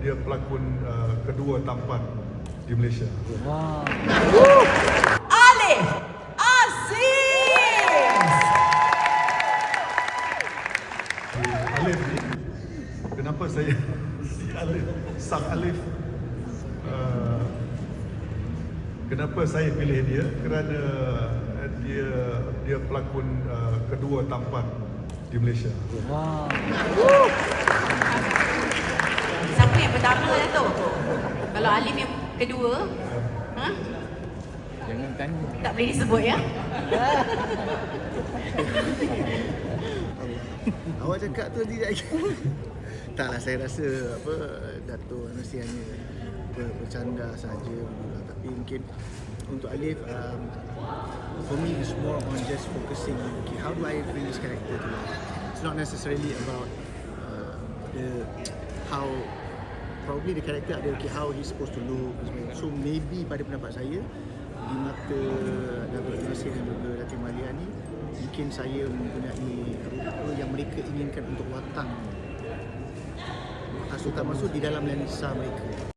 dia pelakon kedua tampan di Malaysia. Alif Aziz. Alif ni, kenapa saya Alif, Sang Alif, kenapa saya pilih dia? Kerana dia pelakon kedua tampan di Malaysia. Siapa yang pertama lah tu? Kalau Alif yang kedua, ha? Jangan tanya. Tak boleh disebut ya? Awak cakap tu tidak. Taklah, saya rasa Dato' mesti hanya bercanda saja, tapi mungkin untuk Alif, for me it's more on just focusing on how do I bring this character to life. It's not necessarily about how probably the character ada how he's supposed to look. So maybe pada pendapat saya, di mata Dato' Nasir dan juga Datin Maliah ni, mungkin saya mempunyai rupa yang mereka inginkan untuk watak Sultan Mansur di dalam lensa mereka.